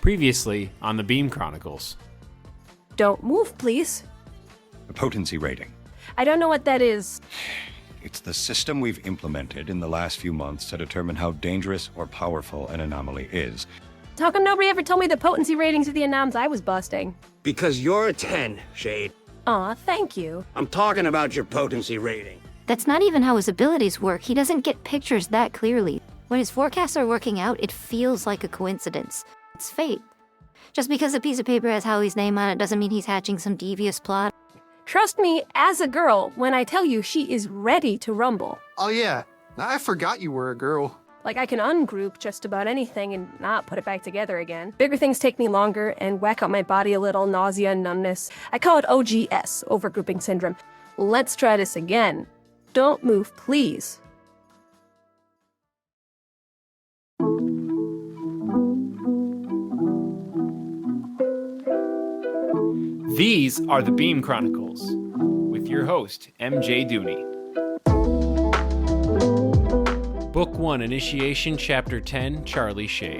Previously on the Beam Chronicles. Don't move, please. The potency rating. I don't know what that is. It's the system we've implemented in the last few months to determine how dangerous or powerful an anomaly is. How come nobody ever told me the potency ratings of the anomalies I was busting? Because you're a 10, Shayde. Aw, thank you. I'm talking about your potency rating. That's not even how his abilities work. He doesn't get pictures that clearly. When his forecasts are working out, it feels like a coincidence. It's fate. Just because a piece of paper has Howie's name on it doesn't mean he's hatching some devious plot. Trust me, as a girl, when I tell you she is ready to rumble. Oh yeah, I forgot you were a girl. Like, I can ungroup just about anything and not put it back together again. Bigger things take me longer and whack out my body a little, nausea and numbness. I call it OGS, overgrouping syndrome. Let's try this again. Don't move, please. These are the Beam Chronicles, with your host, MJ Dooney. Book 1, Initiation, Chapter 10, Charlie Shayde.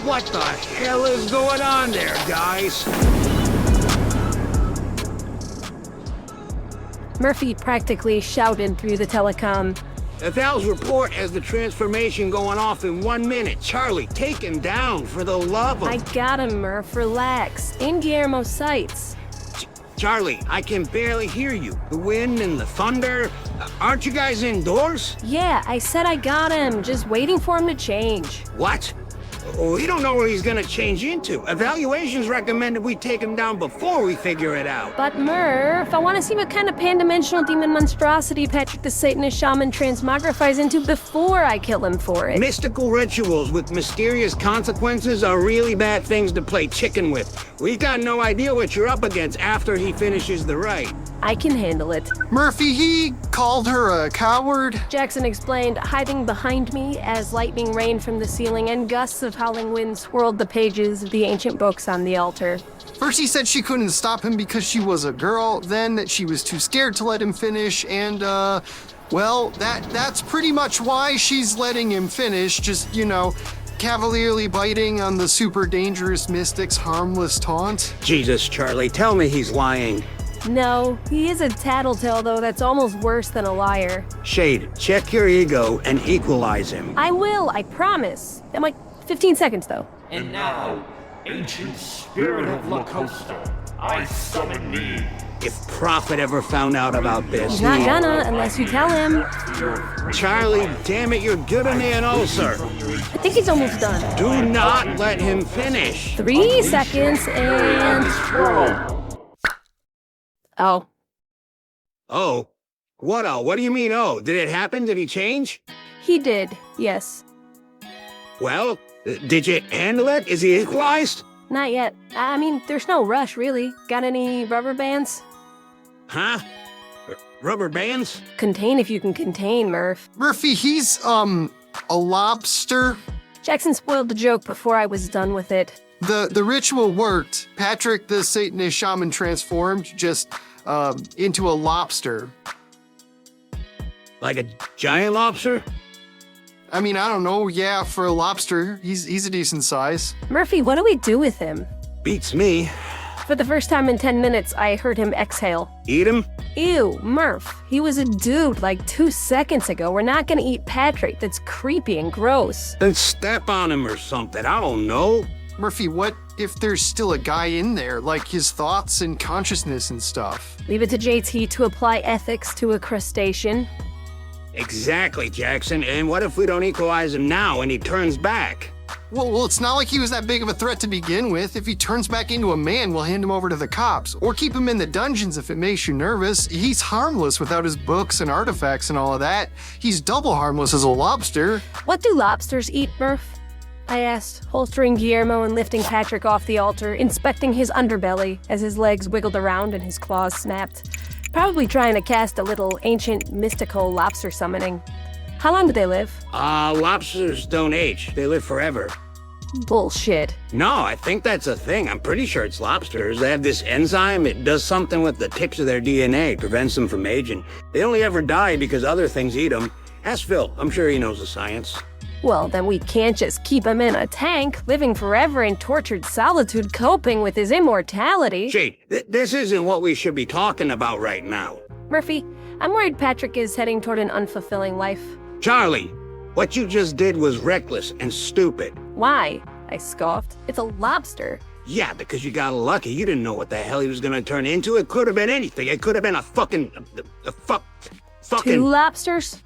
What the hell is going on there, guys? Murphy practically shouted through the telecom. Ethel's report has the transformation going off in 1 minute. Charlie, take him down for the love of... I got him, Murph. Relax. In Guillermo's sights. Charlie, I can barely hear you. The wind and the thunder. Aren't you guys indoors? Yeah, I said I got him. Just waiting for him to change. What? We don't know where he's gonna change into. Evaluations recommended we take him down before we figure it out. But Murph, I want to see what kind of pan-dimensional demon monstrosity Patrick the Satanist shaman transmogrifies into before I kill him for it. Mystical rituals with mysterious consequences are really bad things to play chicken with. We've got no idea what you're up against after he finishes the rite. I can handle it. Murphy, he called her a coward. Jaxon explained, hiding behind me as lightning rained from the ceiling and gusts of howling wind swirled the pages of the ancient books on the altar. First he said she couldn't stop him because she was a girl, then that she was too scared to let him finish, and, well, that's pretty much why she's letting him finish, just, you know, cavalierly biting on the super dangerous mystic's harmless taunt. Jesus, Charlie, tell me he's lying. No, he is a tattletale, though. That's almost worse than a liar. Shayde, check your ego and equalize him. I will, I promise. In like 15 seconds, though. And now, ancient spirit of La Costa, I summon thee. If Prophit ever found out about this, He's not gonna, unless you tell him. Charlie, damn it, you're giving me an ulcer. I think he's almost done. Do not let him finish. 3 seconds, and... Oh. Oh? What oh? What do you mean oh? Did it happen? Did he change? He did, yes. Well, did you handle it? Is he equalized? Not yet. I mean, there's no rush, really. Got any rubber bands? Huh? Rubber bands? Contain if you can contain, Murph. Murphy, he's, a lobster. Jaxon spoiled the joke before I was done with it. The ritual worked. Patrick the Satanist shaman transformed just, into a lobster. Like a giant lobster? I mean, I don't know, yeah, for a lobster, he's a decent size. Murphy, what do we do with him? Beats me. For the first time in 10 minutes, I heard him exhale. Eat him? Ew, Murph. He was a dude like 2 seconds ago. We're not gonna eat Patrick. That's creepy and gross. Then step on him or something. I don't know. Murphy, what if there's still a guy in there, like his thoughts and consciousness and stuff? Leave it to JT to apply ethics to a crustacean. Exactly, Jaxon. And what if we don't equalize him now and he turns back? Well, it's not like he was that big of a threat to begin with. If he turns back into a man, we'll hand him over to the cops. Or keep him in the dungeons if it makes you nervous. He's harmless without his books and artifacts and all of that. He's double harmless as a lobster. What do lobsters eat, Murph? I asked, holstering Guillermo and lifting Patrick off the altar, inspecting his underbelly as his legs wiggled around and his claws snapped. Probably trying to cast a little ancient mystical lobster summoning. How long do they live? Lobsters don't age. They live forever. Bullshit. No, I think that's a thing. I'm pretty sure it's lobsters. They have this enzyme. It does something with the tips of their DNA. It prevents them from aging. They only ever die because other things eat them. Ask Phil. I'm sure he knows the science. Well, then we can't just keep him in a tank, living forever in tortured solitude, coping with his immortality. Shayde, this isn't what we should be talking about right now. Murphy, I'm worried Patrick is heading toward an unfulfilling life. Charlie, what you just did was reckless and stupid. Why? I scoffed. It's a lobster. Yeah, because you got lucky. You didn't know what the hell he was gonna turn into. It could have been anything. It could have been a fucking... Two lobsters?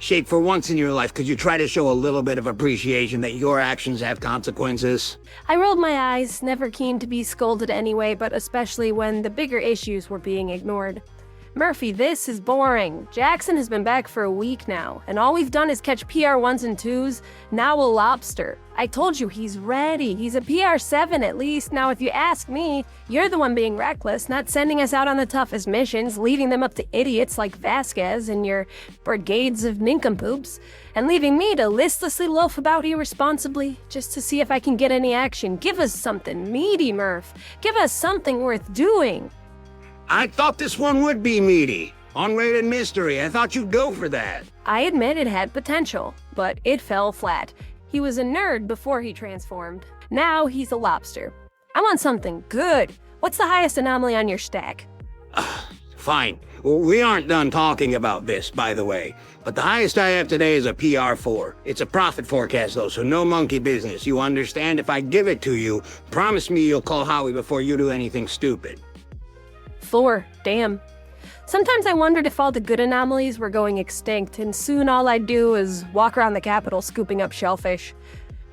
Shayde, for once in your life, could you try to show a little bit of appreciation that your actions have consequences? I rolled my eyes, never keen to be scolded anyway, but especially when the bigger issues were being ignored. Murphy, this is boring. Jaxon has been back for a week now, and all we've done is catch PR 1s and 2s, now a lobster. I told you he's ready. He's a PR 7 at least. Now, if you ask me, you're the one being reckless, not sending us out on the toughest missions, leaving them up to idiots like Vasquez and your brigades of nincompoops, and leaving me to listlessly loaf about irresponsibly, just to see if I can get any action. Give us something meaty, Murph. Give us something worth doing. I thought this one would be meaty. Unrated mystery. I thought you'd go for that. I admit it had potential, but it fell flat. He was a nerd before he transformed. Now he's a lobster. I want something good. What's the highest anomaly on your stack? Fine. We aren't done talking about this, by the way. But the highest I have today is a PR4. It's a profit forecast, though, so no monkey business. You understand? If I give it to you, promise me you'll call Howie before you do anything stupid. 4. Damn. Sometimes I wondered if all the good anomalies were going extinct, and soon all I'd do is walk around the capital scooping up shellfish.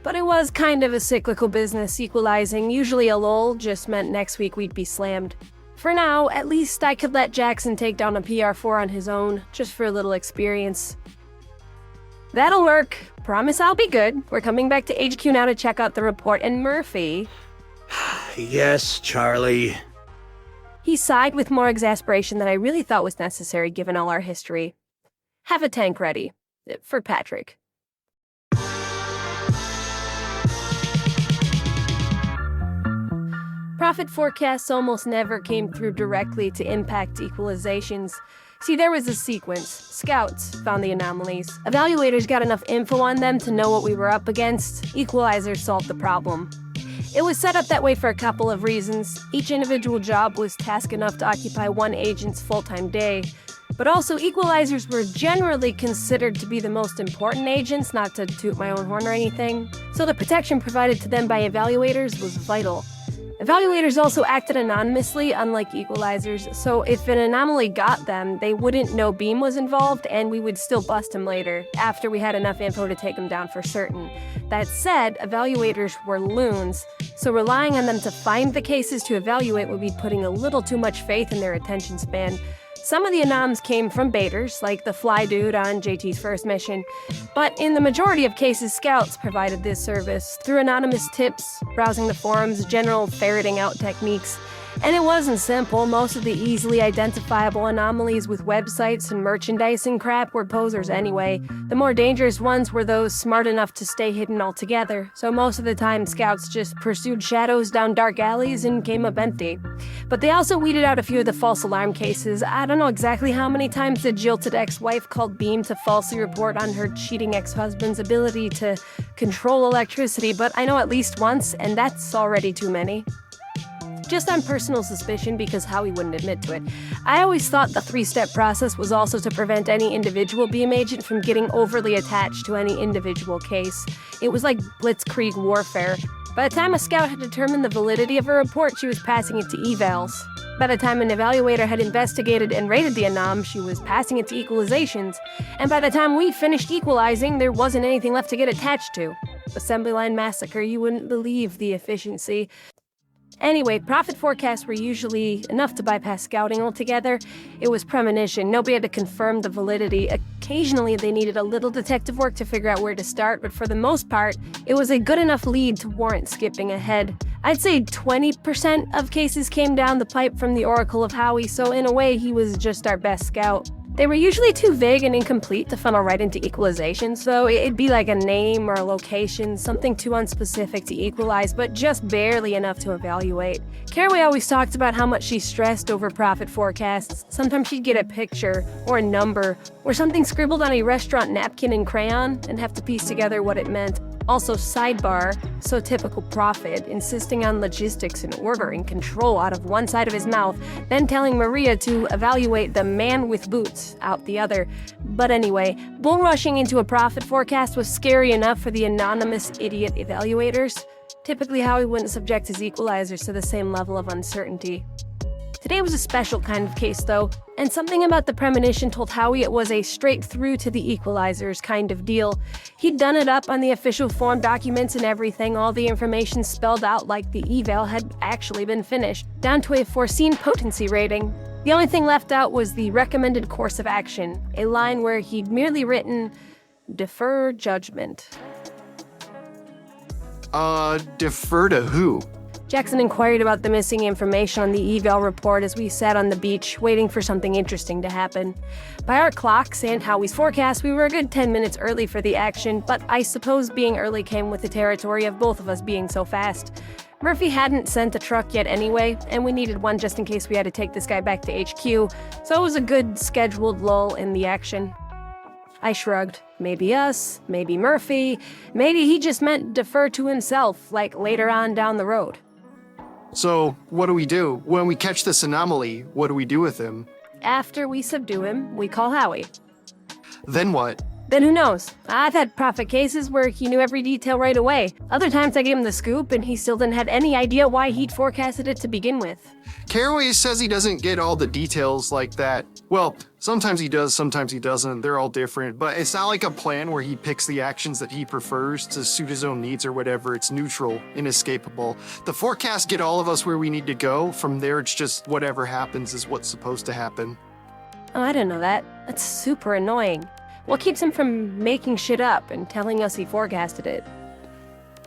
But it was kind of a cyclical business, equalizing. Usually a lull just meant next week we'd be slammed. For now, at least I could let Jaxon take down a PR4 on his own, just for a little experience. That'll work. Promise I'll be good. We're coming back to HQ now to check out the report, and Murphy... Yes, Charlie. He sighed with more exasperation than I really thought was necessary given all our history. Have a tank ready. For Patrick. Profit forecasts almost never came through directly to impact equalizations. See, there was a sequence. Scouts found the anomalies. Evaluators got enough info on them to know what we were up against. Equalizers solved the problem. It was set up that way for a couple of reasons. Each individual job was task enough to occupy one agent's full-time day. But also, equalizers were generally considered to be the most important agents, not to toot my own horn or anything. So the protection provided to them by evaluators was vital. Evaluators also acted anonymously, unlike equalizers, so if an anomaly got them, they wouldn't know Beam was involved, and we would still bust him later, after we had enough info to take him down for certain. That said, evaluators were loons, so relying on them to find the cases to evaluate would be putting a little too much faith in their attention span. Some of the anoms came from baiters, like the fly dude on JT's first mission, but in the majority of cases, scouts provided this service through anonymous tips, browsing the forums, general ferreting out techniques. And it wasn't simple. Most of the easily identifiable anomalies with websites and merchandise and crap were posers anyway. The more dangerous ones were those smart enough to stay hidden altogether, so most of the time scouts just pursued shadows down dark alleys and came up empty. But they also weeded out a few of the false alarm cases. I don't know exactly how many times the jilted ex-wife called Beam to falsely report on her cheating ex-husband's ability to control electricity, but I know at least once, and that's already too many. Just on personal suspicion, because Howie wouldn't admit to it. I always thought the 3-step process was also to prevent any individual Beam agent from getting overly attached to any individual case. It was like blitzkrieg warfare. By the time a scout had determined the validity of a report, she was passing it to evals. By the time an evaluator had investigated and rated the anom, she was passing it to equalizations. And by the time we finished equalizing, there wasn't anything left to get attached to. Assembly line massacre, you wouldn't believe the efficiency. Anyway, profit forecasts were usually enough to bypass scouting altogether. It was premonition. Nobody had to confirm the validity. Occasionally, they needed a little detective work to figure out where to start, but for the most part, it was a good enough lead to warrant skipping ahead. I'd say 20% of cases came down the pipe from the Oracle of Howie, so in a way, he was just our best scout. They were usually too vague and incomplete to funnel right into equalization, so it'd be like a name or a location, something too unspecific to equalize, but just barely enough to evaluate. Caraway always talked about how much she stressed over profit forecasts. Sometimes she'd get a picture, or a number, or something scribbled on a restaurant napkin in crayon, and have to piece together what it meant. Also, sidebar, so typical Prophet, insisting on logistics and order and control out of one side of his mouth, then telling Maria to evaluate the man with boots out the other. But anyway, bull rushing into a profit forecast was scary enough for the anonymous idiot evaluators. Typically, Howie wouldn't subject his equalizers to the same level of uncertainty. Today was a special kind of case, though, and something about the premonition told Howie it was a straight through to the equalizers kind of deal. He'd done it up on the official form documents and everything, all the information spelled out like the eval had actually been finished, down to a foreseen potency rating. The only thing left out was the recommended course of action, a line where he'd merely written, "Defer judgment." Defer to who? Jaxon inquired about the missing information on the eval report as we sat on the beach, waiting for something interesting to happen. By our clocks and Howie's forecast, we were a good 10 minutes early for the action, but I suppose being early came with the territory of both of us being so fast. Murphy hadn't sent a truck yet anyway, and we needed one just in case we had to take this guy back to HQ, so it was a good scheduled lull in the action. I shrugged. Maybe us, maybe Murphy, maybe he just meant defer to himself, like later on down the road. So, what do we do? When we catch this anomaly, what do we do with him? After we subdue him, we call Howie. Then what? Then who knows? I've had Prophet cases where he knew every detail right away. Other times I gave him the scoop and he still didn't have any idea why he'd forecasted it to begin with. Caraway says he doesn't get all the details like that. Well, sometimes he does, sometimes he doesn't. They're all different. But it's not like a plan where he picks the actions that he prefers to suit his own needs or whatever. It's neutral, inescapable. The forecasts get all of us where we need to go. From there, it's just whatever happens is what's supposed to happen. Oh, I didn't know that. That's super annoying. What keeps him from making shit up and telling us he forecasted it?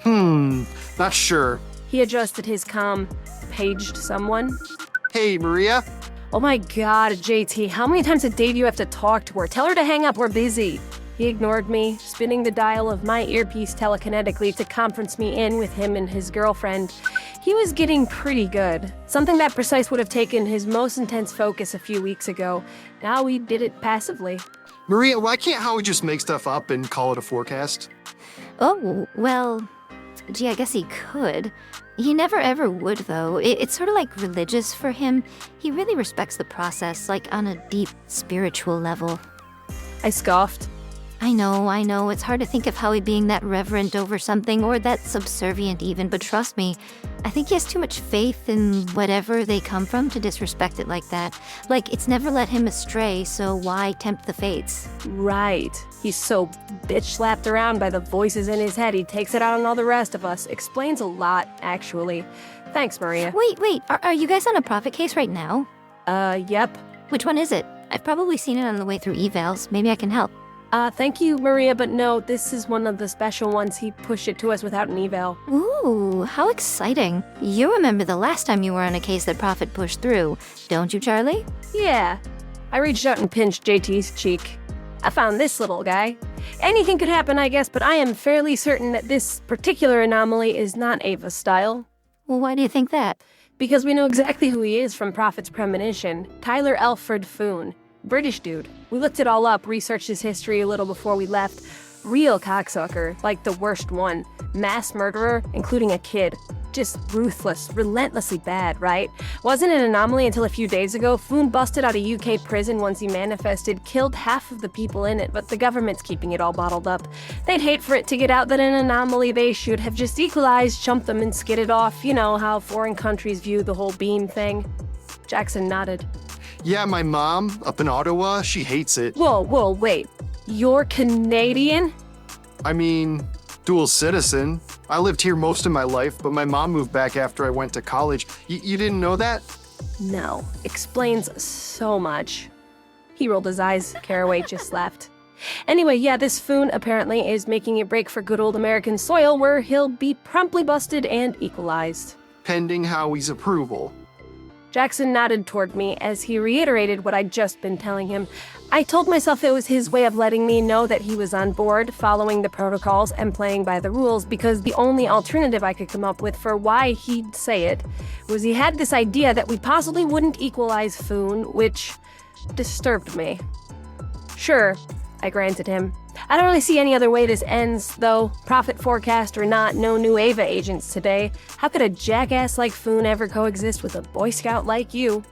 Not sure. He adjusted his comm, paged someone. Hey, Maria? Oh my god, JT, how many times a day do you have to talk to her? Tell her to hang up, we're busy. He ignored me, spinning the dial of my earpiece telekinetically to conference me in with him and his girlfriend. He was getting pretty good. Something that precise would have taken his most intense focus a few weeks ago. Now he did it passively. Maria, why can't Howie just make stuff up and call it a forecast? Oh, well, gee, I guess he could. He never ever would, though. It's sort of like religious for him. He really respects the process, like on a deep spiritual level. I scoffed. I know. It's hard to think of Howie being that reverent over something, or that subservient even, but trust me, I think he has too much faith in whatever they come from to disrespect it like that. Like, it's never led him astray, so why tempt the fates? Right. He's so bitch-slapped around by the voices in his head, he takes it out on all the rest of us. Explains a lot, actually. Thanks, Maria. Wait, are you guys on a Prophet case right now? Yep. Which one is it? I've probably seen it on the way through evals. Maybe I can help. Thank you, Maria, but no, this is one of the special ones. He pushed it to us without an eval. Ooh, how exciting. You remember the last time you were on a case that Prophet pushed through, don't you, Charlie? Yeah. I reached out and pinched JT's cheek. I found this little guy. Anything could happen, I guess, but I am fairly certain that this particular anomaly is not Ava's style. Well, why do you think that? Because we know exactly who he is from Prophet's premonition. Tyler Alfred Foon. British dude. We looked it all up, researched his history a little before we left. Real cocksucker, like the worst one. Mass murderer, including a kid. Just ruthless, relentlessly bad, right? Wasn't an anomaly until a few days ago. Foon busted out of UK prison once he manifested, killed half of the people in it, but the government's keeping it all bottled up. They'd hate for it to get out that an anomaly they should have just equalized, chumped them and skidded off. You know how foreign countries view the whole beam thing. Jaxon nodded. Yeah, my mom, up in Ottawa, she hates it. Whoa, wait. You're Canadian? I mean, dual citizen. I lived here most of my life, but my mom moved back after I went to college. You didn't know that? No. Explains so much. He rolled his eyes. Caraway just laughed. Anyway, yeah, this Foon apparently is making a break for good old American soil where he'll be promptly busted and equalized. Pending Howie's approval. Jaxon nodded toward me as he reiterated what I'd just been telling him. I told myself it was his way of letting me know that he was on board, following the protocols and playing by the rules, because the only alternative I could come up with for why he'd say it was he had this idea that we possibly wouldn't equalize Foon, which disturbed me. Sure, I granted him. I don't really see any other way this ends, though. Prophet forecast or not, no new Ava agents today. How could a jackass like Foon ever coexist with a Boy Scout like you?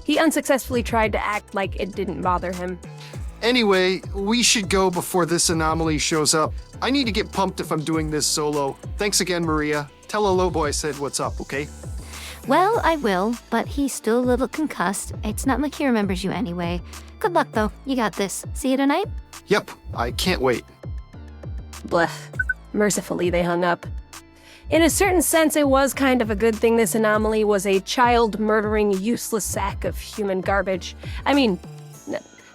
He unsuccessfully tried to act like it didn't bother him. Anyway, we should go before this anomaly shows up. I need to get pumped if I'm doing this solo. Thanks again, Maria. Tell Lobo I said what's up, okay? Well, I will, but he's still a little concussed. It's not like he remembers you anyway. Good luck, though. You got this. See you tonight? Yep, I can't wait. Blech. Mercifully, they hung up. In a certain sense, it was kind of a good thing this anomaly was a child-murdering, useless sack of human garbage. I mean,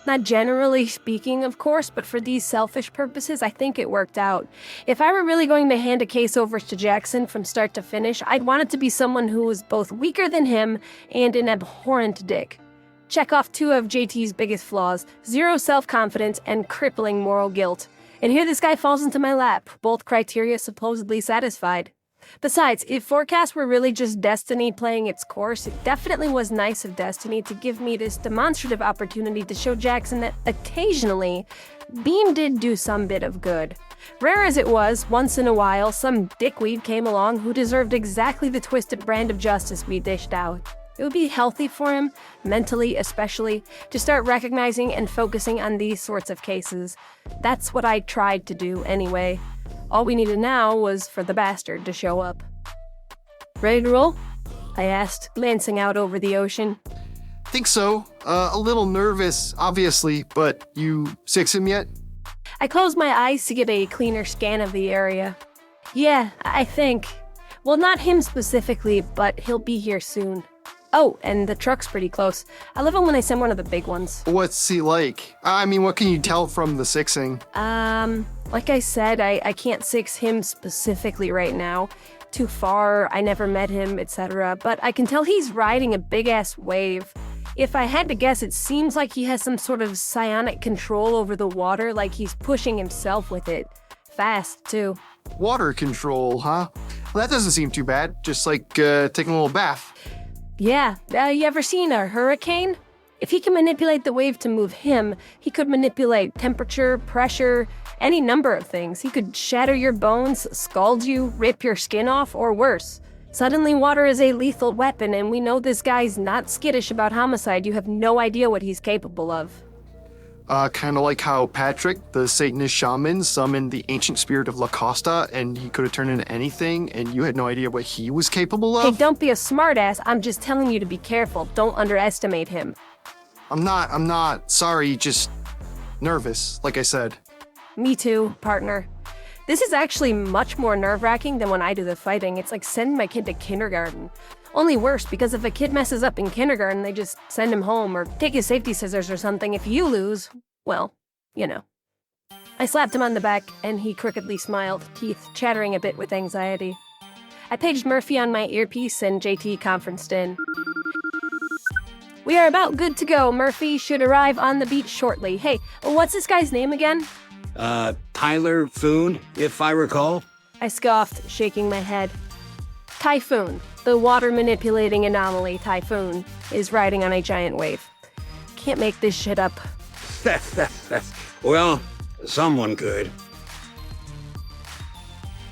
not generally speaking, of course, but for these selfish purposes, I think it worked out. If I were really going to hand a case over to Jaxon from start to finish, I'd want it to be someone who was both weaker than him and an abhorrent dick. Check off 2 of JT's biggest flaws: 0 self-confidence and crippling moral guilt. And here this guy falls into my lap, both criteria supposedly satisfied. Besides, if Forecast were really just Destiny playing its course, it definitely was nice of Destiny to give me this demonstrative opportunity to show Jaxon that occasionally, Beam did do some bit of good. Rare as it was, once in a while, some dickweed came along who deserved exactly the twisted brand of justice we dished out. It would be healthy for him, mentally especially, to start recognizing and focusing on these sorts of cases. That's what I tried to do anyway. All we needed now was for the bastard to show up. Ready to roll? I asked, glancing out over the ocean. Think so. A little nervous, obviously, but you six him yet? I closed my eyes to get a cleaner scan of the area. Yeah, I think. Well, not him specifically, but he'll be here soon. Oh, and the truck's pretty close. I love him when I send one of the big ones. What's he like? I mean, what can you tell from the sixing? Like I said, I can't six him specifically right now. Too far, I never met him, etc. But I can tell he's riding a big-ass wave. If I had to guess, it seems like he has some sort of psionic control over the water, like he's pushing himself with it. Fast, too. Water control, huh? Well, that doesn't seem too bad. Just like taking a little bath. Yeah, you ever seen a hurricane? If he can manipulate the wave to move him, he could manipulate temperature, pressure, any number of things. He could shatter your bones, scald you, rip your skin off, or worse. Suddenly, water is a lethal weapon, and we know this guy's not skittish about homicide. You have no idea what he's capable of. Kind of like how Patrick, the Satanist shaman, summoned the ancient spirit of La Costa, and he could have turned into anything, and you had no idea what he was capable of? Hey, don't be a smartass. I'm just telling you to be careful. Don't underestimate him. I'm not. Sorry, just nervous, like I said. Me too, partner. This is actually much more nerve-wracking than when I do the fighting. It's like sending my kid to kindergarten. Only worse, because if a kid messes up in kindergarten, they just send him home or take his safety scissors or something. If you lose, well, you know. I slapped him on the back, and he crookedly smiled, teeth chattering a bit with anxiety. I paged Murphy on my earpiece, and JT conferenced in. We are about good to go. Murphy should arrive on the beach shortly. Hey, what's this guy's name again? Tyler Foon, if I recall. I scoffed, shaking my head. Typhoon, the water-manipulating anomaly Typhoon, is riding on a giant wave. Can't make this shit up. Well, someone could.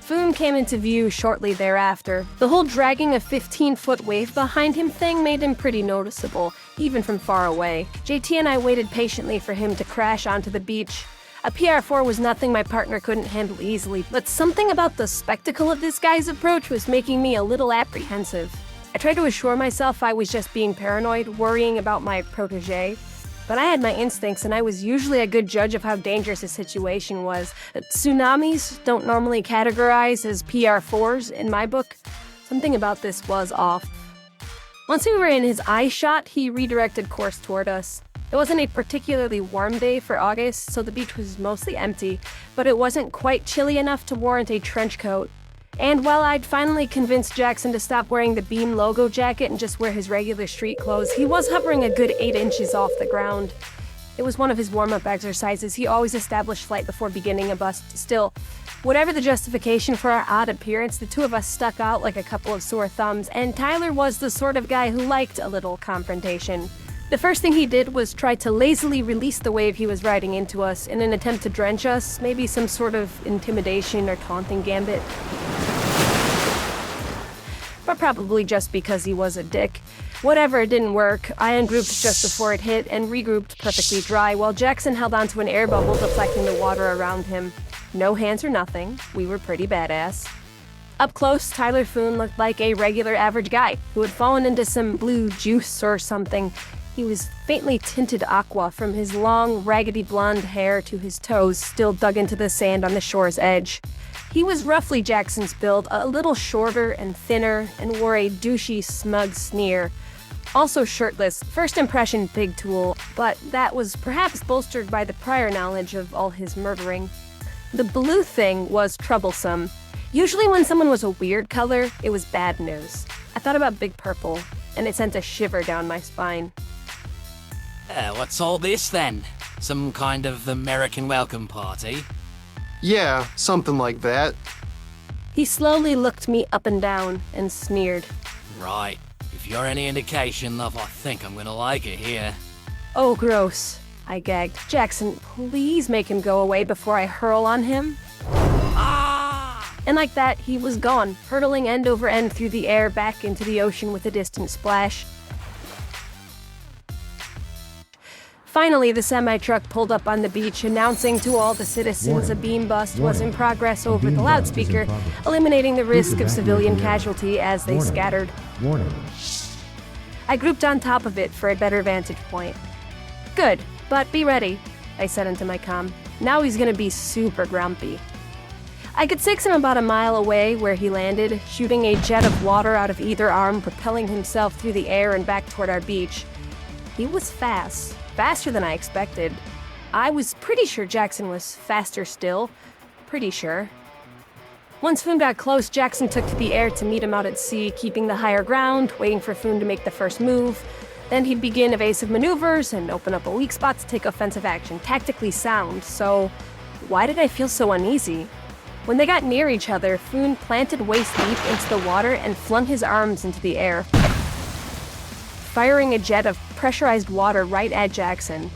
Foon came into view shortly thereafter. The whole dragging a 15-foot wave behind him thing made him pretty noticeable, even from far away. JT and I waited patiently for him to crash onto the beach. A PR-4 was nothing my partner couldn't handle easily, but something about the spectacle of this guy's approach was making me a little apprehensive. I tried to assure myself I was just being paranoid, worrying about my protege. But I had my instincts, and I was usually a good judge of how dangerous a situation was. Tsunamis don't normally categorize as PR-4s in my book. Something about this was off. Once we were in his eye shot, he redirected course toward us. It wasn't a particularly warm day for August, so the beach was mostly empty, but it wasn't quite chilly enough to warrant a trench coat. And while I'd finally convinced Jaxon to stop wearing the Beam logo jacket and just wear his regular street clothes, he was hovering a good 8 inches off the ground. It was one of his warm-up exercises. He always established flight before beginning a bust. Still, whatever the justification for our odd appearance, the two of us stuck out like a couple of sore thumbs, and Tyler was the sort of guy who liked a little confrontation. The first thing he did was try to lazily release the wave he was riding into us in an attempt to drench us, maybe some sort of intimidation or taunting gambit. But probably just because he was a dick. Whatever, it didn't work. I ungrouped just before it hit and regrouped perfectly dry, while Jaxon held onto an air bubble deflecting the water around him. No hands or nothing. We were pretty badass. Up close, Tyler Foon looked like a regular average guy who had fallen into some blue juice or something. He was faintly tinted aqua from his long, raggedy blonde hair to his toes still dug into the sand on the shore's edge. He was roughly Jaxon's build, a little shorter and thinner, and wore a douchey, smug sneer. Also shirtless, first impression big tool, but that was perhaps bolstered by the prior knowledge of all his murdering. The blue thing was troublesome. Usually when someone was a weird color, it was bad news. I thought about Big Purple, and it sent a shiver down my spine. What's all this then? Some kind of American welcome party? Yeah, something like that. He slowly looked me up and down and sneered. Right. If you're any indication, love, I think I'm gonna like it here. Oh, gross, I gagged. Jaxon, please make him go away before I hurl on him. Ah! And like that, he was gone, hurtling end over end through the air back into the ocean with a distant splash. Finally, the semi-truck pulled up on the beach, announcing to all the citizens a beam bust was in progress over the loudspeaker, eliminating the risk of civilian casualty as they scattered. I grouped on top of it for a better vantage point. Good, but be ready, I said into my comm. Now he's gonna be super grumpy. I could six him about a mile away where he landed, shooting a jet of water out of either arm, propelling himself through the air and back toward our beach. He was fast. Faster than I expected. I was pretty sure Jaxon was faster still. Pretty sure. Once Foon got close, Jaxon took to the air to meet him out at sea, keeping the higher ground, waiting for Foon to make the first move. Then he'd begin evasive maneuvers and open up a weak spot to take offensive action. Tactically sound, so why did I feel so uneasy? When they got near each other, Foon planted waist deep into the water and flung his arms into the air, firing a jet of pressurized water right at Jaxon.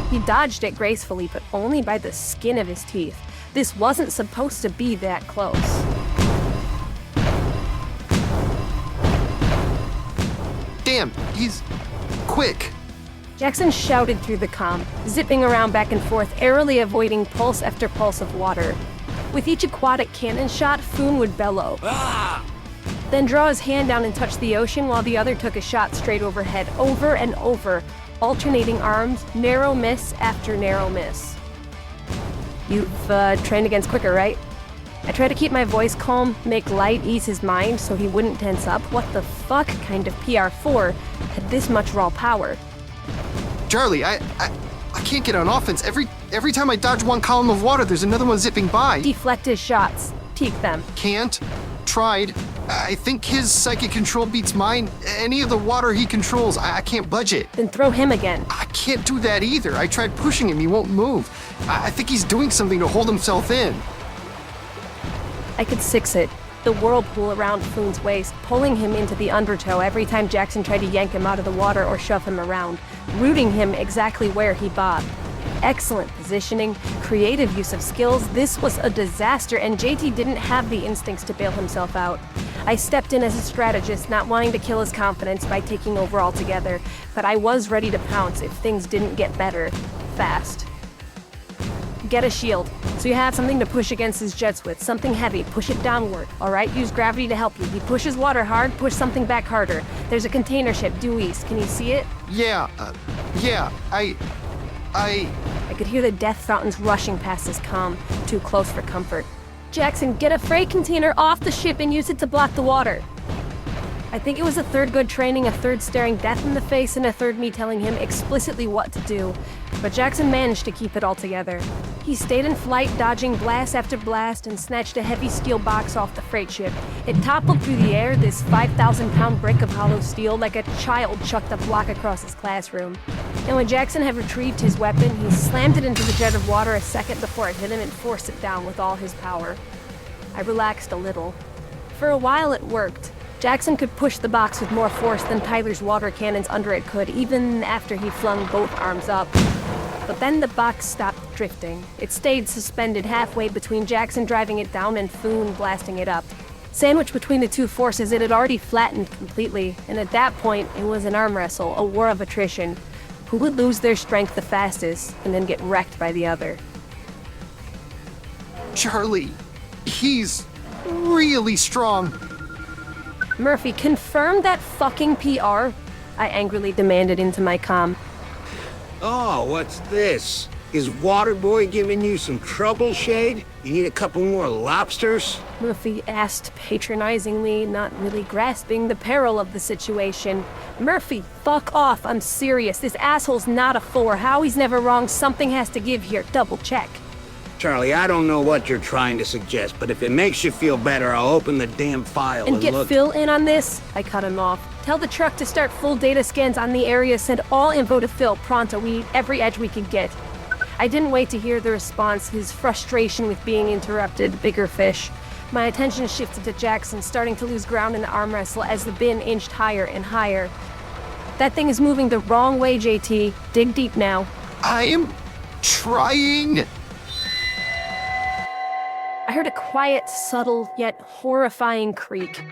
He dodged it gracefully, but only by the skin of his teeth. This wasn't supposed to be that close. Damn, he's quick. Jaxon shouted through the comm, zipping around back and forth, airily avoiding pulse after pulse of water. With each aquatic cannon shot, Foon would bellow. Ah! Then draw his hand down and touch the ocean while the other took a shot straight overhead, over and over, alternating arms, narrow miss after narrow miss. You've trained against quicker, right? I tried to keep my voice calm, make Light ease his mind so he wouldn't tense up. What the fuck kind of PR4 had this much raw power? Charlie, I can't get on offense. Every time I dodge one column of water, there's another one zipping by. Deflect his shots. Teak them. Can't. Tried. I think his psychic control beats mine. Any of the water he controls, I can't budge it. Then throw him again. I can't do that either. I tried pushing him, he won't move. I think he's doing something to hold himself in. I could six it. The whirlpool around Foon's waist, pulling him into the undertow every time Jaxon tried to yank him out of the water or shove him around, rooting him exactly where he bobbed. Excellent positioning, creative use of skills. This was a disaster, and JT didn't have the instincts to bail himself out. I stepped in as a strategist, not wanting to kill his confidence by taking over altogether, but I was ready to pounce if things didn't get better, fast. Get a shield, so you have something to push against his jets with, something heavy, push it downward, alright? Use gravity to help you. He pushes water hard, push something back harder. There's a container ship due east, can you see it? Yeah, I could hear the death fountains rushing past his comm, too close for comfort. Jaxon, get a freight container off the ship and use it to block the water. I think it was a third good training, a third staring death in the face, and a third me telling him explicitly what to do. But Jaxon managed to keep it all together. He stayed in flight, dodging blast after blast, and snatched a heavy steel box off the freight ship. It toppled through the air, this 5,000-pound brick of hollow steel, like a child chucked a block across his classroom. And when Jaxon had retrieved his weapon, he slammed it into the jet of water a second before it hit him and forced it down with all his power. I relaxed a little. For a while it worked. Jaxon could push the box with more force than Tyler's water cannons under it could, even after he flung both arms up. But then the box stopped drifting. It stayed suspended halfway between Jaxon driving it down and Foon blasting it up. Sandwiched between the two forces, it had already flattened completely, and at that point, it was an arm wrestle, a war of attrition. Who would lose their strength the fastest, and then get wrecked by the other? Charlie, he's really strong. Murphy, confirm that fucking PR, I angrily demanded into my comm. Oh, what's this? Is Waterboy giving you some trouble, Shayde? You need a couple more lobsters? Murphy asked patronizingly, not really grasping the peril of the situation. Murphy, fuck off, I'm serious. This asshole's not a 4. Howie's never wrong, something has to give here, double check. Charlie, I don't know what you're trying to suggest, but if it makes you feel better, I'll open the damn file and get look. Phil in on this? I cut him off. Tell the truck to start full data scans on the area, send all info to Phil, pronto, we need every edge we can get. I didn't wait to hear the response, his frustration with being interrupted, bigger fish. My attention shifted to Jaxon, starting to lose ground in the arm wrestle as the bin inched higher and higher. That thing is moving the wrong way, JT. Dig deep now. I am trying. I heard a quiet, subtle, yet horrifying creak.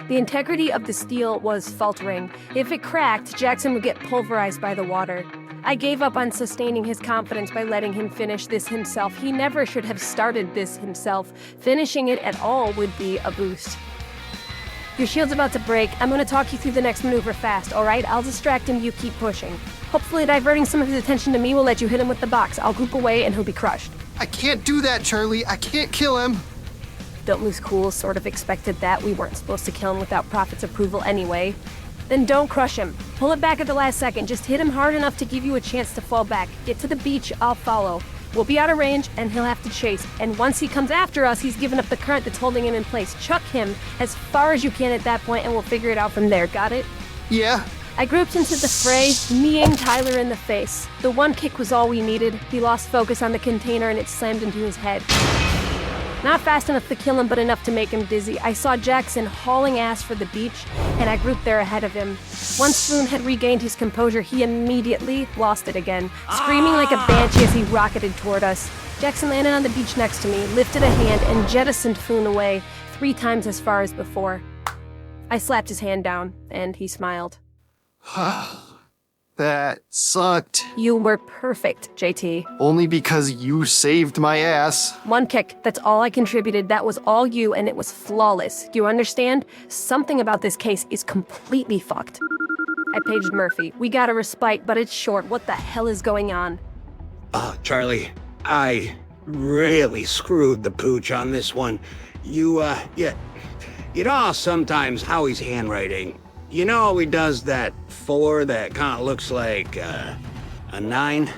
The integrity of the steel was faltering. If it cracked, Jaxon would get pulverized by the water. I gave up on sustaining his confidence by letting him finish this himself. He never should have started this himself. Finishing it at all would be a boost. Your shield's about to break. I'm gonna talk you through the next maneuver fast, alright? I'll distract him, you keep pushing. Hopefully diverting some of his attention to me will let you hit him with the box. I'll group away and he'll be crushed. I can't do that, Charlie. I can't kill him. Don't lose cool, sort of expected that. We weren't supposed to kill him without Prophit's approval anyway. Then don't crush him. Pull it back at the last second. Just hit him hard enough to give you a chance to fall back. Get to the beach, I'll follow. We'll be out of range, and he'll have to chase. And once he comes after us, he's given up the current that's holding him in place. Chuck him as far as you can at that point, and we'll figure it out from there. Got it? Yeah. I grouped into the fray, kneeing Tyler in the face. The one kick was all we needed. He lost focus on the container, and it slammed into his head. Not fast enough to kill him, but enough to make him dizzy. I saw Jaxon hauling ass for the beach, and I grouped there ahead of him. Once Foon had regained his composure, he immediately lost it again, screaming like a banshee as he rocketed toward us. Jaxon landed on the beach next to me, lifted a hand, and jettisoned Foon away, 3 times as far as before. I slapped his hand down, and he smiled. That sucked. You were perfect, JT. Only because you saved my ass. 1 kick, that's all I contributed. That was all you, and it was flawless. You understand? Something about this case is completely fucked. I paged Murphy. We got a respite, but it's short. What the hell is going on? Charlie, I really screwed the pooch on this one. You know sometimes Howie's handwriting. You know how he does that 4 that kind of looks like, a 9?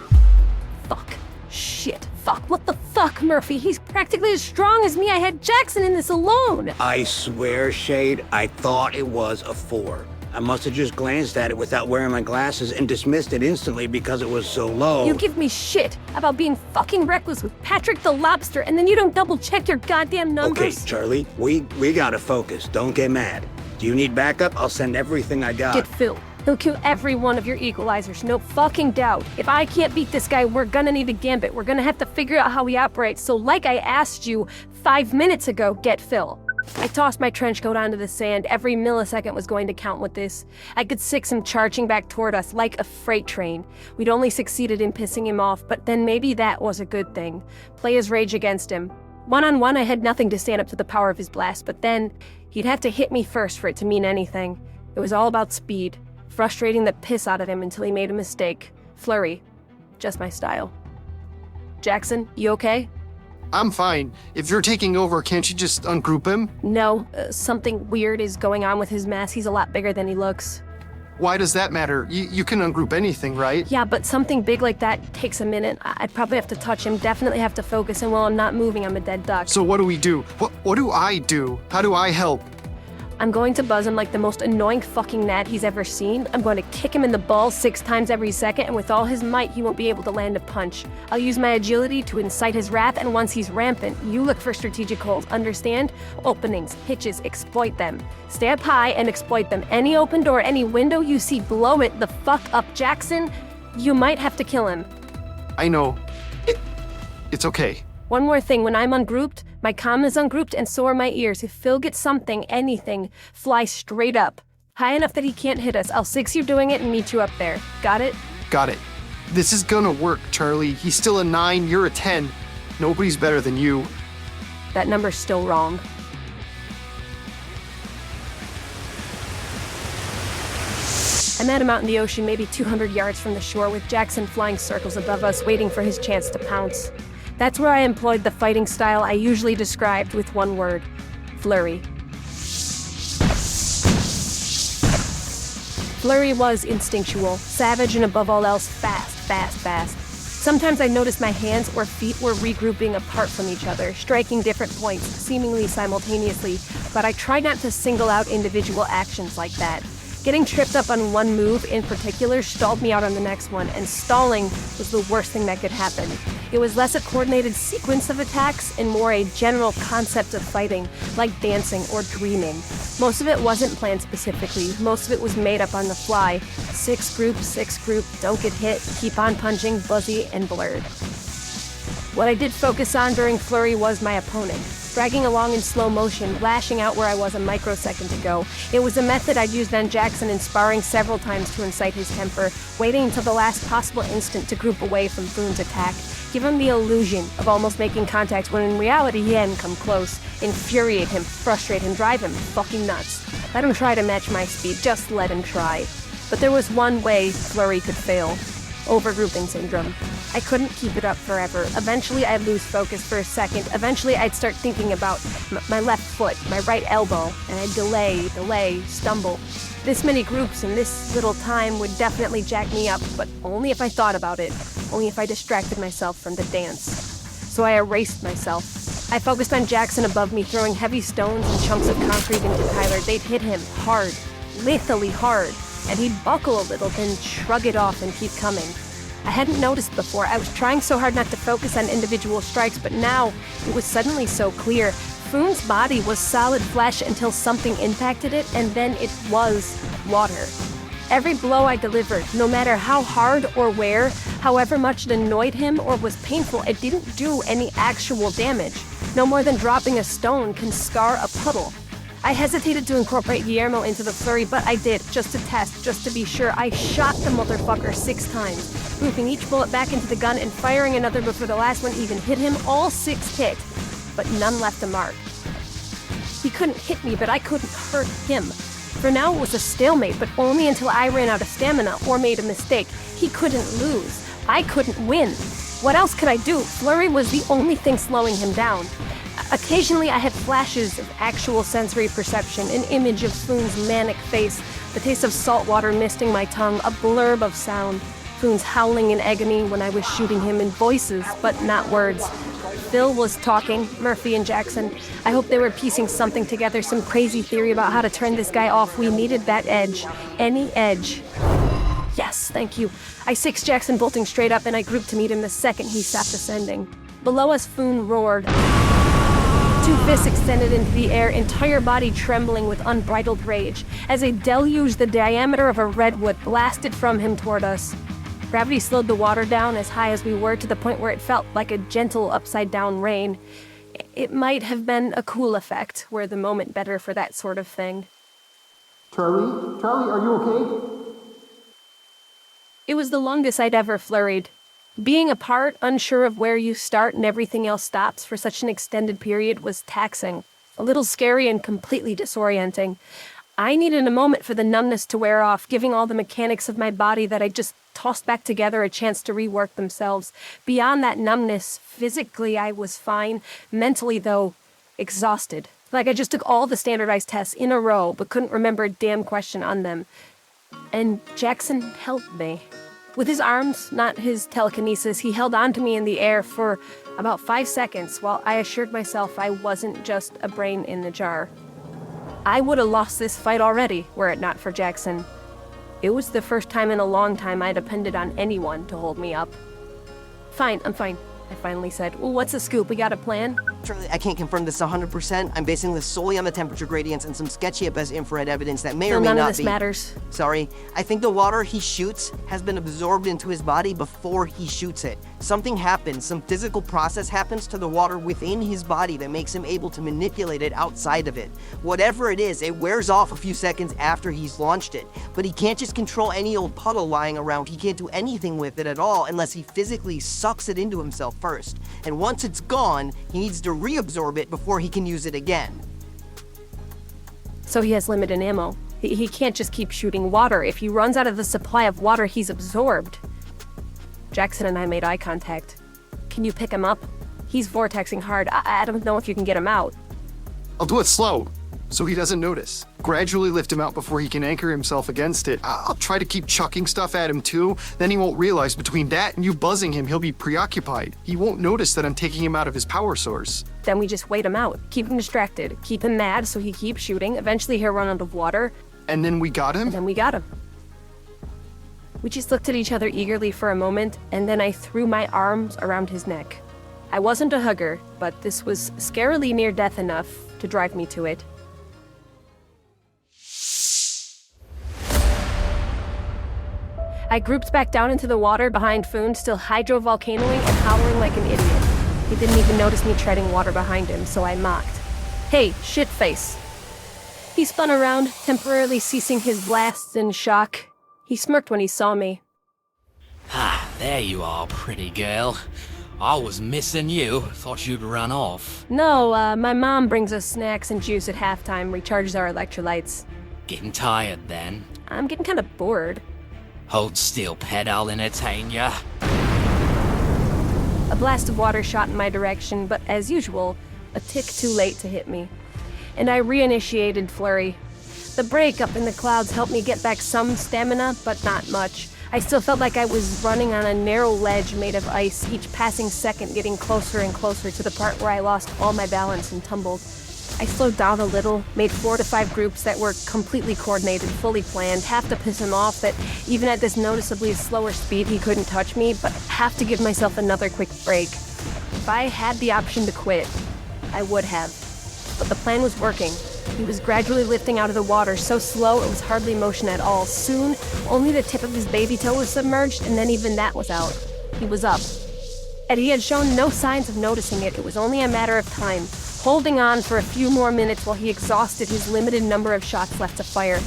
Fuck. Shit. Fuck. What the fuck, Murphy? He's practically as strong as me. I had Jaxon in this alone. I swear, Shayde, I thought it was a 4. I must have just glanced at it without wearing my glasses and dismissed it instantly because it was so low. You give me shit about being fucking reckless with Patrick the Lobster, and then you don't double check your goddamn numbers? Okay, Charlie, we gotta focus. Don't get mad. Do you need backup? I'll send everything I got. Get Phil. He'll kill every one of your equalizers, no fucking doubt. If I can't beat this guy, we're gonna need a gambit. We're gonna have to figure out how he operates. So like I asked you 5 minutes ago, get Phil. I tossed my trench coat onto the sand. Every millisecond was going to count with this. I could sick him charging back toward us like a freight train. We'd only succeeded in pissing him off, but then maybe that was a good thing. Play his rage against him. One-on-one, I had nothing to stand up to the power of his blast, but then he'd have to hit me first for it to mean anything. It was all about speed, frustrating the piss out of him until he made a mistake. Flurry. Just my style. Jaxon, you okay? I'm fine. If you're taking over, can't you just ungroup him? No, something weird is going on with his mass. He's a lot bigger than he looks. Why does that matter? You can ungroup anything, right? Yeah, but something big like that takes a minute. I'd probably have to touch him, definitely have to focus, and while I'm not moving, I'm a dead duck. So what do we do? What do I do? How do I help? I'm going to buzz him like the most annoying fucking gnat he's ever seen. I'm going to kick him in the balls 6 times every second, and with all his might, he won't be able to land a punch. I'll use my agility to incite his wrath, and once he's rampant, you look for strategic holes, understand? Openings, hitches, exploit them. Stay up high and exploit them. Any open door, any window you see, blow it the fuck up, Jaxon. You might have to kill him. I know. It's okay. One more thing, when I'm ungrouped, my comm is ungrouped and so are my ears. If Phil gets something, anything, fly straight up. High enough that he can't hit us. I'll 6 you doing it and meet you up there. Got it? Got it. This is gonna work, Charlie. He's still a 9, you're a 10. Nobody's better than you. That number's still wrong. I met him out in the ocean, maybe 200 yards from the shore, with Jaxon flying circles above us, waiting for his chance to pounce. That's where I employed the fighting style I usually described with one word: flurry. Flurry was instinctual, savage, and above all else, fast, fast, fast. Sometimes I noticed my hands or feet were regrouping apart from each other, striking different points, seemingly simultaneously, but I tried not to single out individual actions like that. Getting tripped up on one move in particular stalled me out on the next one, and stalling was the worst thing that could happen. It was less a coordinated sequence of attacks and more a general concept of fighting, like dancing or dreaming. Most of it wasn't planned specifically, most of it was made up on the fly. 6 group, don't get hit, keep on punching, buzzy, and blurred. What I did focus on during Flurry was my opponent. Dragging along in slow motion, lashing out where I was a microsecond ago. It was a method I'd used on Jaxon in sparring several times to incite his temper, waiting until the last possible instant to group away from Foon's attack. Give him the illusion of almost making contact when in reality he hadn't come close. Infuriate him, frustrate him, drive him fucking nuts. Let him try to match my speed, just let him try. But there was one way Flurry could fail. Overgrouping syndrome. I couldn't keep it up forever. Eventually I'd lose focus for a second. Eventually I'd start thinking about my left foot, my right elbow, and I'd delay, stumble. This many groups in this little time would definitely jack me up, but only if I thought about it, only if I distracted myself from the dance. So I erased myself. I focused on Jaxon above me, throwing heavy stones and chunks of concrete into Tyler. They'd hit him hard, lethally hard, and he'd buckle a little, then shrug it off and keep coming. I hadn't noticed before. I was trying so hard not to focus on individual strikes, but now it was suddenly so clear. Foon's body was solid flesh until something impacted it, and then it was water. Every blow I delivered, no matter how hard or where, however much it annoyed him or was painful, it didn't do any actual damage. No more than dropping a stone can scar a puddle. I hesitated to incorporate Guillermo into the flurry, but I did, just to test, just to be sure. I shot the motherfucker 6 times, looping each bullet back into the gun and firing another before the last one even hit him. All 6 hit, but none left a mark. He couldn't hit me, but I couldn't hurt him. For now it was a stalemate, but only until I ran out of stamina or made a mistake. He couldn't lose. I couldn't win. What else could I do? Flurry was the only thing slowing him down. Occasionally I had flashes of actual sensory perception, an image of Foon's manic face, the taste of salt water misting my tongue, a blurb of sound, Foon's howling in agony when I was shooting him in voices, but not words. Phil was talking, Murphy and Jaxon. I hope they were piecing something together, some crazy theory about how to turn this guy off. We needed that edge. Any edge. Yes, thank you. I 6 Jaxon bolting straight up, and I grouped to meet him the second he stopped ascending. Below us, Foon roared. 2 fists extended into the air, entire body trembling with unbridled rage, as a deluge the diameter of a redwood blasted from him toward us. Gravity slowed the water down as high as we were, to the point where it felt like a gentle upside-down rain. It might have been a cool effect, were the moment better for that sort of thing. Charlie, are you okay? It was the longest I'd ever flurried. Being apart, unsure of where you start and everything else stops for such an extended period was taxing, a little scary and completely disorienting. I needed a moment for the numbness to wear off, giving all the mechanics of my body that I just tossed back together a chance to rework themselves. Beyond that numbness, physically I was fine. Mentally, though, exhausted. Like I just took all the standardized tests in a row, but couldn't remember a damn question on them. and Jaxon held me. With his arms, not his telekinesis, he held onto me in the air for about 5 seconds while I assured myself I wasn't just a brain in the jar. I would have lost this fight already were it not for Jaxon. It was the first time in a long time I depended on anyone to hold me up. Fine, I'm fine, I finally said. Well, what's the scoop? We got a plan? Charlie, I can't confirm this 100%. I'm basing this solely on the temperature gradients and some sketchy at best infrared evidence that may or may None not of this be. matters. Sorry. I think the water he shoots has been absorbed into his body before he shoots it. Something happens, some physical process happens to the water within his body that makes him able to manipulate it outside of it. Whatever it is, it wears off a few seconds after he's launched it. But he can't just control any old puddle lying around. He can't do anything with it at all unless he physically sucks it into himself first. And once it's gone, he needs to reabsorb it before he can use it again. So he has limited ammo. He can't just keep shooting water. If he runs out of the supply of water he's absorbed. Jaxon and I made eye contact. Can you pick him up? He's vortexing hard. I don't know if you can get him out. I'll do it slow, so he doesn't notice. Gradually lift him out before he can anchor himself against it. I'll try to keep chucking stuff at him too, then he won't realize between that and you buzzing him, he'll be preoccupied. He won't notice that I'm taking him out of his power source. Then we just wait him out. Keep him distracted. Keep him mad so he keeps shooting. Eventually he'll run out of water. And then we got him? Then we got him. We just looked at each other eagerly for a moment, and then I threw my arms around his neck. I wasn't a hugger, but this was scarily near death enough to drive me to it. I grouped back down into the water behind Foon, still hydrovolcanoing and howling like an idiot. He didn't even notice me treading water behind him, so I mocked. Hey, shitface. He spun around, temporarily ceasing his blasts in shock. He smirked when he saw me. Ah, there you are, pretty girl. I was missing you. Thought you'd run off. No, my mom brings us snacks and juice at halftime, recharges our electrolytes. Getting tired then? I'm getting kind of bored. Hold still, pet. I'll entertain ya. A blast of water shot in my direction, but as usual, a tick too late to hit me. And I reinitiated Flurry. The break up in the clouds helped me get back some stamina, but not much. I still felt like I was running on a narrow ledge made of ice, each passing second getting closer and closer to the part where I lost all my balance and tumbled. I slowed down a little, made 4 to 5 groups that were completely coordinated, fully planned, half to piss him off that even at this noticeably slower speed he couldn't touch me, but have to give myself another quick break. If I had the option to quit, I would have. But the plan was working. He was gradually lifting out of the water, so slow it was hardly motion at all. Soon, only the tip of his baby toe was submerged, and then even that was out. He was up. And he had shown no signs of noticing it. It was only a matter of time, holding on for a few more minutes while he exhausted his limited number of shots left to fire.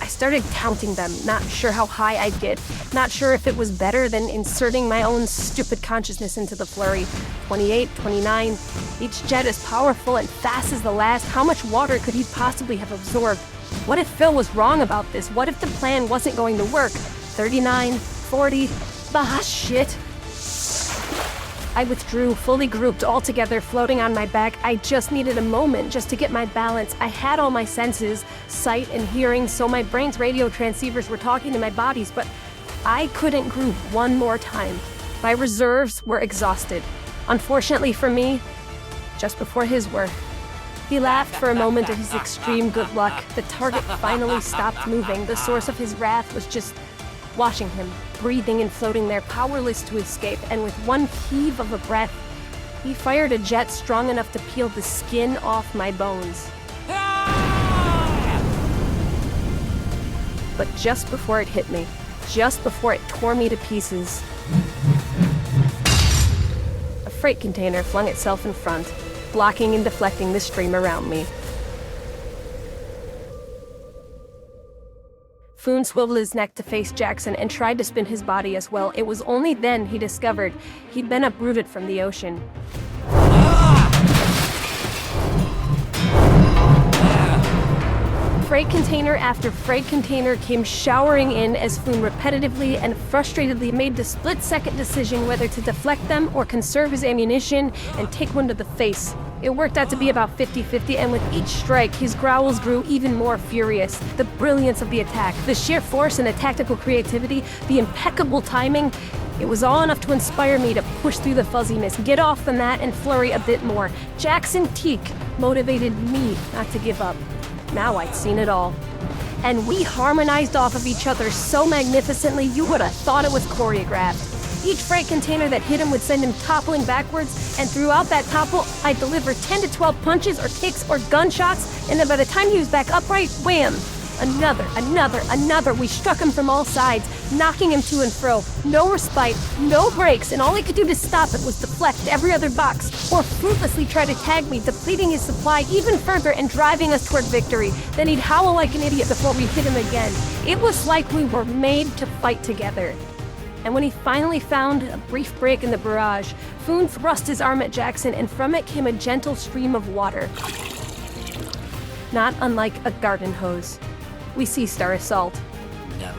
I started counting them, not sure how high I'd get, not sure if it was better than inserting my own stupid consciousness into the flurry. 28, 29, each jet as powerful and fast as the last. How much water could he possibly have absorbed? What if Phil was wrong about this? What if the plan wasn't going to work? 39, 40, bah, shit. I withdrew, fully grouped, all together, floating on my back. I just needed a moment just to get my balance. I had all my senses, sight and hearing, so my brain's radio transceivers were talking to my bodies, but I couldn't group one more time. My reserves were exhausted. Unfortunately for me, just before his were. He laughed for a moment at his extreme good luck. The target finally stopped moving. The source of his wrath was just watching him, breathing and floating there, powerless to escape, and with one heave of a breath, he fired a jet strong enough to peel the skin off my bones. But just before it hit me, just before it tore me to pieces, a freight container flung itself in front, blocking and deflecting the stream around me. Foon swiveled his neck to face Jaxon and tried to spin his body as well. It was only then he discovered he'd been uprooted from the ocean. Freight container after freight container came showering in as Foon repetitively and frustratedly made the split-second decision whether to deflect them or conserve his ammunition and take one to the face. It worked out to be about 50-50, and with each strike, his growls grew even more furious. The brilliance of the attack, the sheer force and the tactical creativity, the impeccable timing, it was all enough to inspire me to push through the fuzziness, get off the mat, and flurry a bit more. Jaxon Teak motivated me not to give up. Now I'd seen it all. And we harmonized off of each other so magnificently you would have thought it was choreographed. Each freight container that hit him would send him toppling backwards, and throughout that topple, I'd deliver 10 to 12 punches or kicks or gunshots, and then by the time he was back upright, wham! Another. We struck him from all sides, knocking him to and fro. No respite, no breaks, and all he could do to stop it was deflect every other box, or fruitlessly try to tag me, depleting his supply even further and driving us toward victory. Then he'd howl like an idiot before we hit him again. It was like we were made to fight together. And when he finally found a brief break in the barrage, Foon thrust his arm at Jaxon, and from it came a gentle stream of water. Not unlike a garden hose. We ceased our assault. No.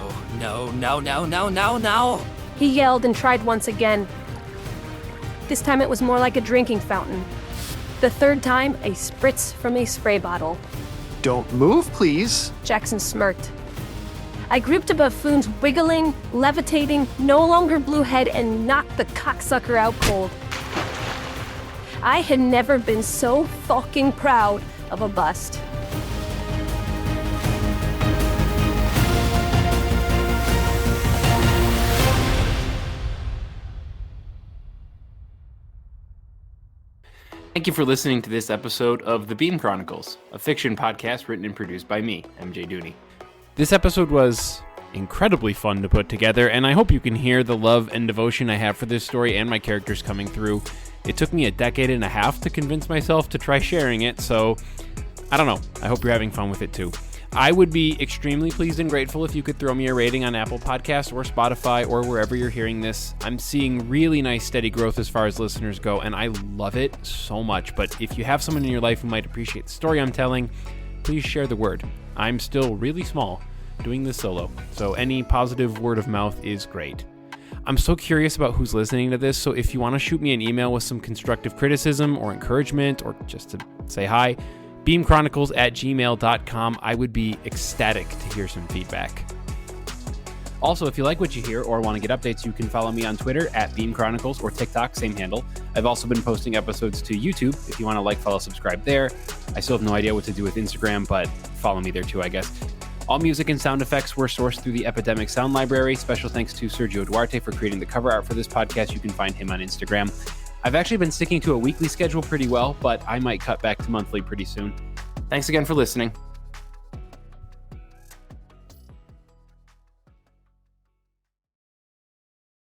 He yelled and tried once again. This time it was more like a drinking fountain. The third time, a spritz from a spray bottle. Don't move, please. Jaxon smirked. I grouped above Foon's wiggling, levitating, no longer blue head and knocked the cocksucker out cold. I had never been so fucking proud of a bust. Thank you for listening to this episode of The Beam Chronicles, a fiction podcast written and produced by me, MJ Dooney. This episode was incredibly fun to put together, and I hope you can hear the love and devotion I have for this story and my characters coming through. It took me a decade and a half to convince myself to try sharing it, so I don't know. I hope you're having fun with it too. I would be extremely pleased and grateful if you could throw me a rating on Apple Podcasts or Spotify or wherever you're hearing this. I'm seeing really nice steady growth as far as listeners go, and I love it so much. But if you have someone in your life who might appreciate the story I'm telling, please share the word. I'm still really small doing this solo, so any positive word of mouth is great. I'm so curious about who's listening to this, so if you want to shoot me an email with some constructive criticism or encouragement or just to say hi, beamchronicles@gmail.com. I would be ecstatic to hear some feedback. Also, if you like what you hear or want to get updates, you can follow me on Twitter @BeamChronicles or TikTok, same handle. I've also been posting episodes to YouTube if you want to like, follow, subscribe there. I still have no idea what to do with Instagram, but follow me there too, I guess. All music and sound effects were sourced through the Epidemic Sound Library. Special thanks to Sergio Duarte for creating the cover art for this podcast. You can find him on Instagram. I've actually been sticking to a weekly schedule pretty well, but I might cut back to monthly pretty soon. Thanks again for listening.